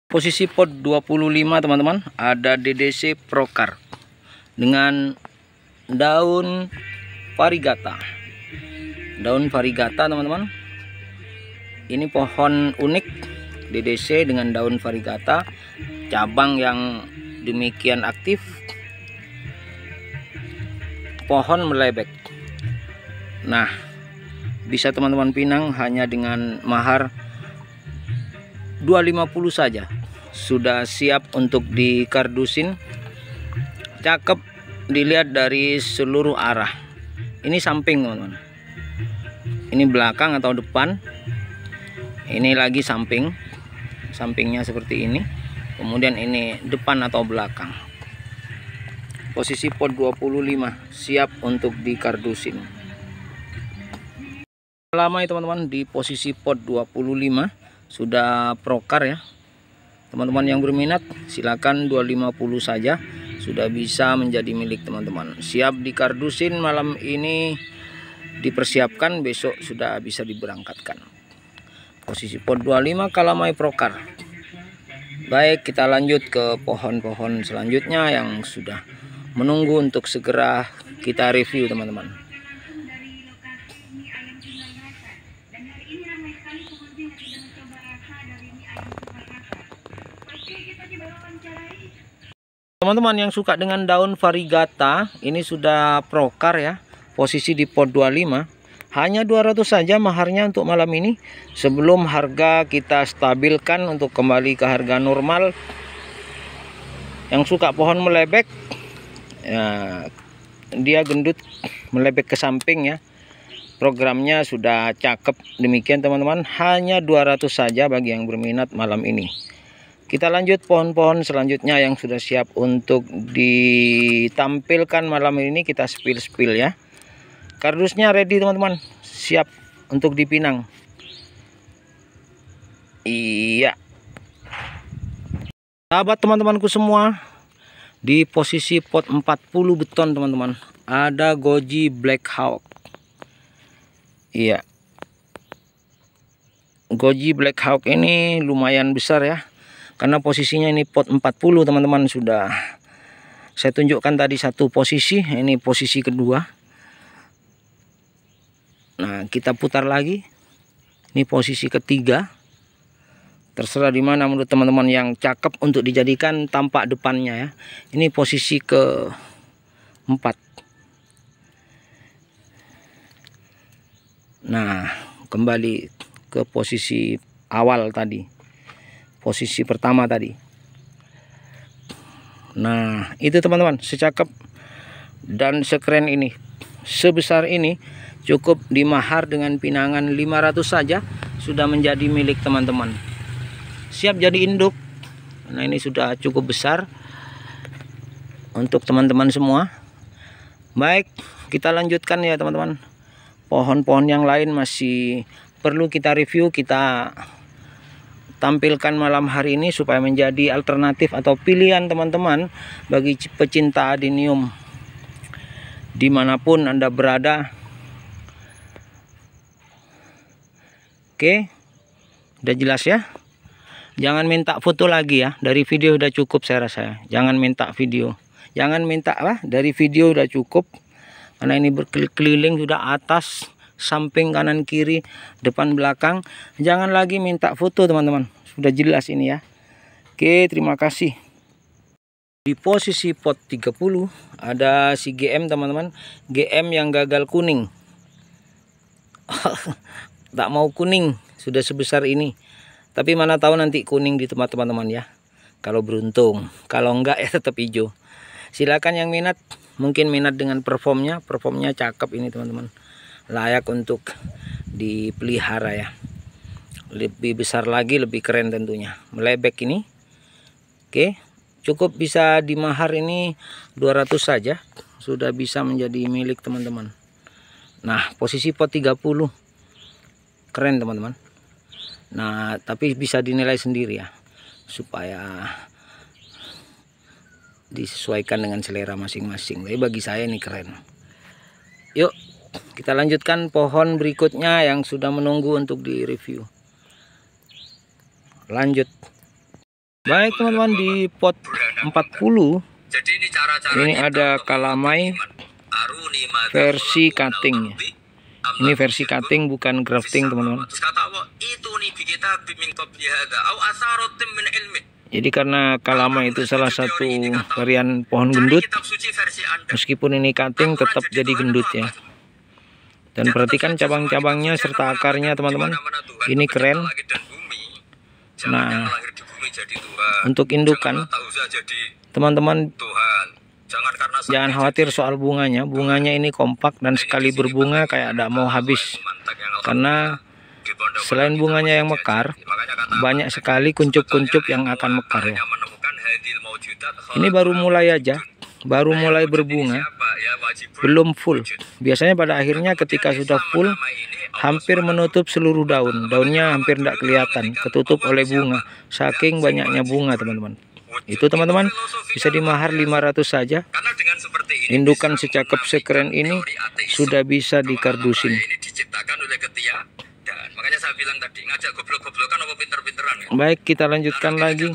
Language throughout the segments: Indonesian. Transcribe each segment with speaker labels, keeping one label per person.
Speaker 1: Posisi pot 25 teman-teman, ada DDC Prokar dengan daun varigata. Daun varigata teman-teman. Ini pohon unik DDC dengan daun varigata, cabang yang demikian aktif, pohon melebek. Nah, bisa teman-teman pinang hanya dengan mahar 250 saja. Sudah siap untuk dikardusin. Cakep dilihat dari seluruh arah. Ini samping teman-teman. Ini belakang atau depan. Ini lagi samping. Sampingnya seperti ini. Kemudian ini depan atau belakang. Posisi pot 25 siap untuk dikardusin. Lama ya teman-teman, di posisi pot 25 sudah prokar ya. Teman-teman yang berminat silakan 250 saja, sudah bisa menjadi milik teman-teman. Siap dikardusin malam ini, dipersiapkan besok sudah bisa diberangkatkan. Posisi pot 25 kalamai prokar. Baik, kita lanjut ke pohon-pohon selanjutnya yang sudah menunggu untuk segera kita review teman-teman. Teman-teman yang suka dengan daun varigata, ini sudah prokar ya. Posisi di pot 25. Hanya 200 saja maharnya untuk malam ini. Sebelum harga kita stabilkan untuk kembali ke harga normal. Yang suka pohon melebek, ya, dia gendut melebek ke samping ya. Programnya sudah cakep. Demikian teman-teman, hanya 200 saja bagi yang berminat malam ini. Kita lanjut pohon-pohon selanjutnya yang sudah siap untuk ditampilkan malam ini. Kita spill ya. Kardusnya ready teman-teman, siap untuk dipinang. Iya. Sahabat teman-temanku semua, di posisi pot 40 beton teman-teman, ada Goji Black Hawk. Iya. Goji Black Hawk ini lumayan besar ya. Karena posisinya ini pot 40 teman-teman, sudah saya tunjukkan tadi satu posisi, ini posisi kedua. Nah, kita putar lagi. Ini posisi ketiga. Terserah di mana menurut teman-teman yang cakep untuk dijadikan tampak depannya ya. Ini posisi keempat. Nah, kembali ke posisi awal tadi. Posisi pertama tadi. Nah, itu teman-teman, secakep dan sekeren ini, sebesar ini, cukup dimahar dengan pinangan 500 saja, sudah menjadi milik teman-teman. Siap jadi induk. Nah, ini sudah cukup besar untuk teman-teman semua. Baik, kita lanjutkan ya teman-teman. Pohon-pohon yang lain masih perlu kita review, kita tampilkan malam hari ini supaya menjadi alternatif atau pilihan teman-teman bagi pecinta adenium dimanapun Anda berada. Oke, udah jelas ya. Jangan minta foto lagi ya, dari video udah cukup saya rasa. Jangan minta video, jangan minta lah, dari video udah cukup. Karena ini berkeliling sudah atas, samping, kanan, kiri, depan, belakang. Jangan lagi minta foto teman-teman, sudah jelas ini ya. Oke, terima kasih. Di posisi pot 30 ada si GM teman-teman. GM yang gagal kuning. Tak mau kuning, sudah sebesar ini. Tapi mana tahu nanti kuning di tempat teman-teman ya, kalau beruntung. Kalau enggak ya tetap hijau. Silakan yang minat, mungkin minat dengan performnya cakep ini teman-teman. Layak untuk dipelihara ya. Lebih besar lagi, lebih keren tentunya. Melebek ini. Oke, cukup bisa dimahar ini 200 saja. Sudah bisa menjadi milik teman-teman. Nah, posisi pot 30. Keren teman-teman. Nah, tapi bisa dinilai sendiri ya. Supaya disesuaikan dengan selera masing-masing. Tapi bagi saya ini keren. Yuk, kita lanjutkan pohon berikutnya yang sudah menunggu untuk direview. Lanjut. Baik teman-teman, di pot 40 ini ada kalamai versi cutting. Ini versi cutting, bukan grafting teman-teman. Jadi karena kalamai itu salah satu varian pohon gendut, meskipun ini cutting tetap jadi gendut ya. Dan perhatikan cabang-cabangnya serta akarnya teman-teman, ini keren. Nah, untuk indukan teman-teman jangan khawatir soal bunganya. Bunganya ini kompak dan sekali berbunga kayak ada mau habis. Karena selain bunganya yang mekar, banyak sekali kuncup-kuncup yang akan mekar ya. Ini baru mulai aja, baru mulai berbunga, belum full. Biasanya pada akhirnya ketika sudah full, hampir menutup seluruh daun. Daunnya hampir tidak kelihatan, ketutup oleh bunga. Saking banyaknya bunga teman-teman. Itu teman-teman bisa dimahar 500 saja. Indukan secakep sekeren ini sudah bisa dikardusin. Baik, kita lanjutkan lagi.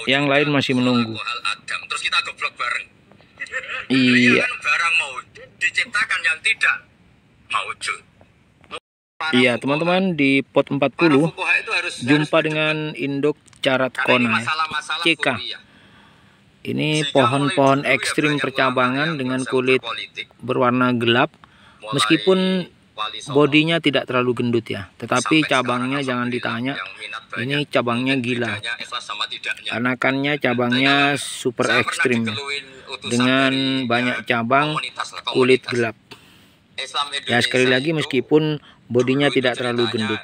Speaker 1: Yang lain masih menunggu. Iya. Iya teman-teman, di pot 40 jumpa dengan induk carat kona CK. Ini pohon-pohon ekstrim percabangan dengan kulit berwarna gelap. Meskipun bodinya tidak terlalu gendut ya, tetapi cabangnya jangan ditanya. Ini cabangnya gila. Anakannya cabangnya super ekstrim dengan banyak cabang, kulit gelap. Ya sekali lagi, meskipun bodinya tidak terlalu gendut.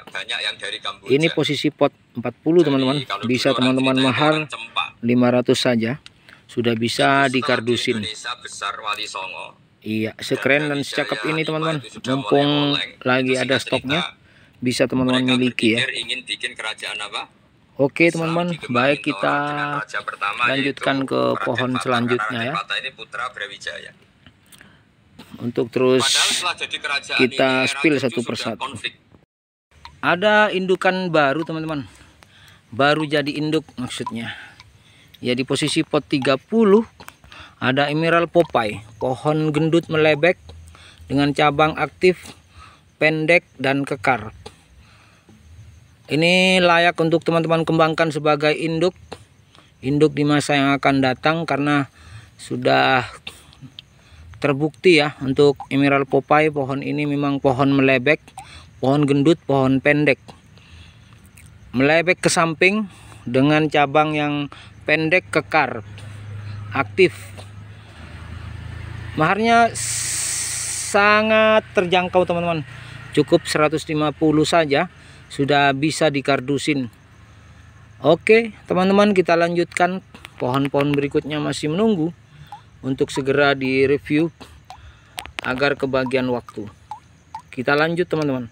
Speaker 1: Ini posisi pot 40 teman-teman. Bisa teman-teman mahar 500 saja, sudah bisa dikardusin. Iya, sekeren dan secakep ini teman-teman. Mumpung lagi ada stoknya, bisa teman-teman miliki ya. Oke teman-teman, baik kita lanjutkan ke pohon selanjutnya ya. Untuk terus kita spill satu persatu. Ada indukan baru teman-teman, baru jadi induk maksudnya ya. Di posisi pot 30 ada Emerald Popeye, pohon gendut melebek dengan cabang aktif, pendek dan kekar. Ini layak untuk teman-teman kembangkan sebagai induk di masa yang akan datang, karena sudah terbukti ya untuk Emerald Popeye. Pohon ini memang pohon melebek, pohon gendut, pohon pendek, melebek ke samping dengan cabang yang pendek, kekar, aktif. Maharnya sangat terjangkau teman-teman, cukup 150 saja sudah bisa dikardusin. Oke teman-teman, kita lanjutkan. Pohon-pohon berikutnya masih menunggu untuk segera direview agar kebagian waktu. Kita lanjut teman-teman.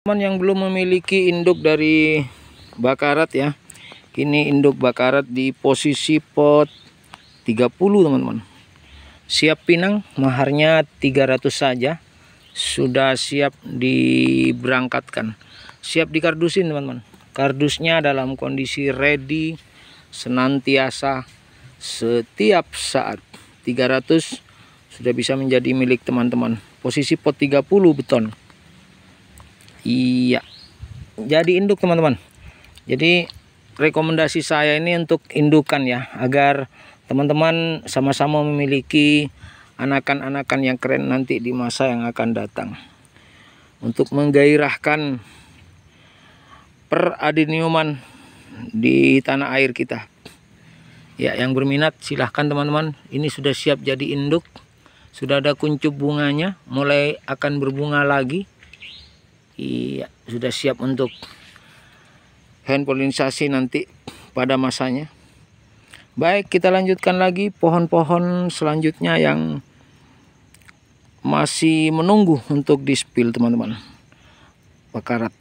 Speaker 1: Teman yang belum memiliki induk dari bakarat ya, ini induk bakarat di posisi pot 30 teman-teman. Siap pinang, maharnya 300 saja, sudah siap diberangkatkan, siap dikardusin teman-teman. Kardusnya dalam kondisi ready, senantiasa, setiap saat. 300 sudah bisa menjadi milik teman-teman. Posisi pot 30 beton. Iya, jadi induk teman-teman. Jadi rekomendasi saya ini untuk indukan ya, agar teman-teman sama-sama memiliki anakan-anakan yang keren nanti di masa yang akan datang, untuk menggairahkan peradeniuman di tanah air kita. Ya, yang berminat silahkan teman-teman. Ini sudah siap jadi induk, sudah ada kuncup bunganya, mulai akan berbunga lagi. Iya, sudah siap untuk hand polinisasi nanti pada masanya. Baik, kita lanjutkan lagi pohon-pohon selanjutnya yang masih menunggu untuk di-spill teman-teman. Bakarat.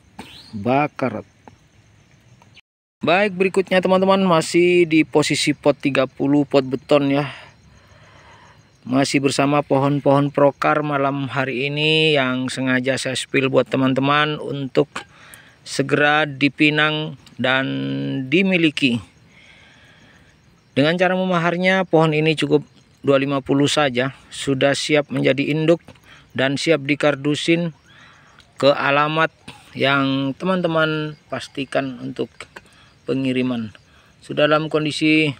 Speaker 1: Baik, berikutnya teman-teman masih di posisi pot 30, pot beton ya. Masih bersama pohon-pohon prokar malam hari ini yang sengaja saya spill buat teman-teman untuk segera dipinang dan dimiliki. Dengan cara memaharnya, pohon ini cukup 250 saja, sudah siap menjadi induk dan siap dikardusin ke alamat yang teman-teman pastikan untuk pengiriman. Sudah dalam kondisi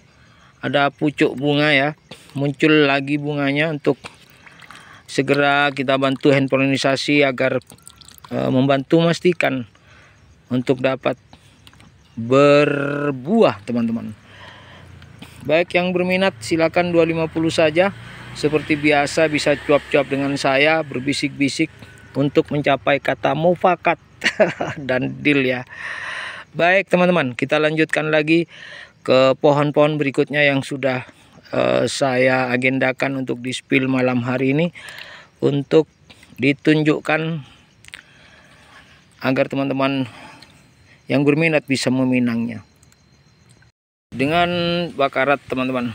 Speaker 1: ada pucuk bunga ya, muncul lagi bunganya, untuk segera kita bantu hand polinisasi agar membantu memastikan untuk dapat berbuah teman-teman. Baik yang berminat silakan 250 saja. Seperti biasa bisa cuap-cuap dengan saya, berbisik-bisik untuk mencapai kata mufakat dan deal ya. Baik teman-teman, kita lanjutkan lagi ke pohon-pohon berikutnya yang sudah saya agendakan untuk di spill malam hari ini, untuk ditunjukkan agar teman-teman yang berminat bisa meminangnya. Dengan bakarat teman-teman,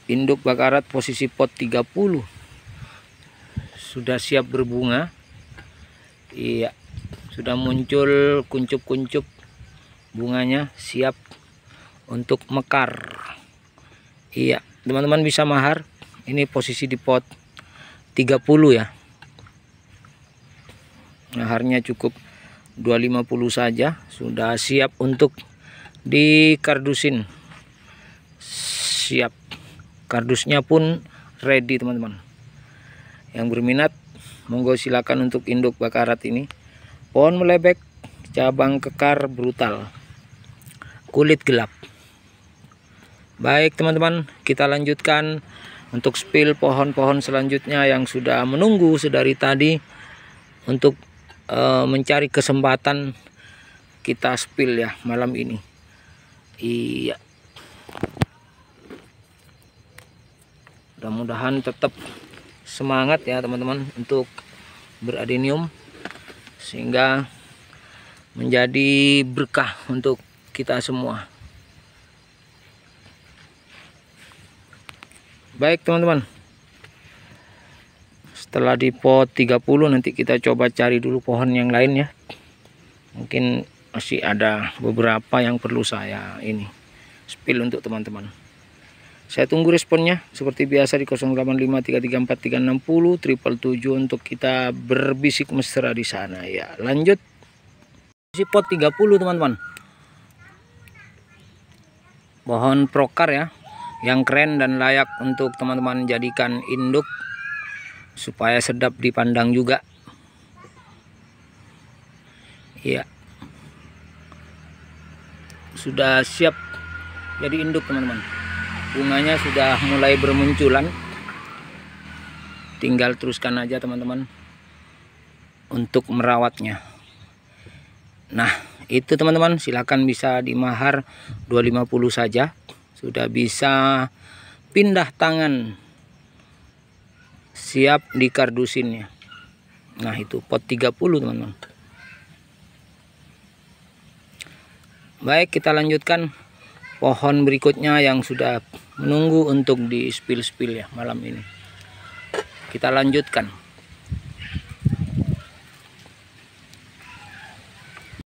Speaker 1: induk bakarat posisi pot 30 sudah siap berbunga. Iya, sudah muncul kuncup-kuncup bunganya, siap untuk mekar. Iya, teman-teman bisa mahar. Ini posisi di pot 30 ya. Maharnya cukup 250 saja, sudah siap untuk dikardusin. Siap, kardusnya pun ready teman-teman. Yang berminat monggo silakan untuk induk bakarat ini. Pohon melebek, cabang kekar brutal, kulit gelap. Baik teman-teman, kita lanjutkan untuk spill pohon-pohon selanjutnya yang sudah menunggu sedari tadi untuk mencari kesempatan kita spill ya malam ini. Iya, mudah-mudahan tetap semangat ya teman-teman untuk beradenium, sehingga menjadi berkah untuk kita semua. Baik teman-teman, setelah di pot 30 nanti kita coba cari dulu pohon yang lain ya. Mungkin masih ada beberapa yang perlu saya ini spill untuk teman-teman. Saya tunggu responnya seperti biasa di 085334360777 untuk kita berbisik mesra di sana ya. Lanjut si pot 30 teman-teman. Pohon prokar ya, yang keren dan layak untuk teman-teman jadikan induk supaya sedap dipandang juga. Iya, sudah siap jadi induk teman-teman. Bunganya sudah mulai bermunculan, tinggal teruskan aja teman-teman untuk merawatnya. Nah itu teman-teman, silakan bisa dimahar 250 saja, sudah bisa pindah tangan, siap dikardusinnya. Nah itu pot 30 teman-teman. Baik, kita lanjutkan pohon berikutnya yang sudah menunggu untuk di spill ya malam ini. Kita lanjutkan.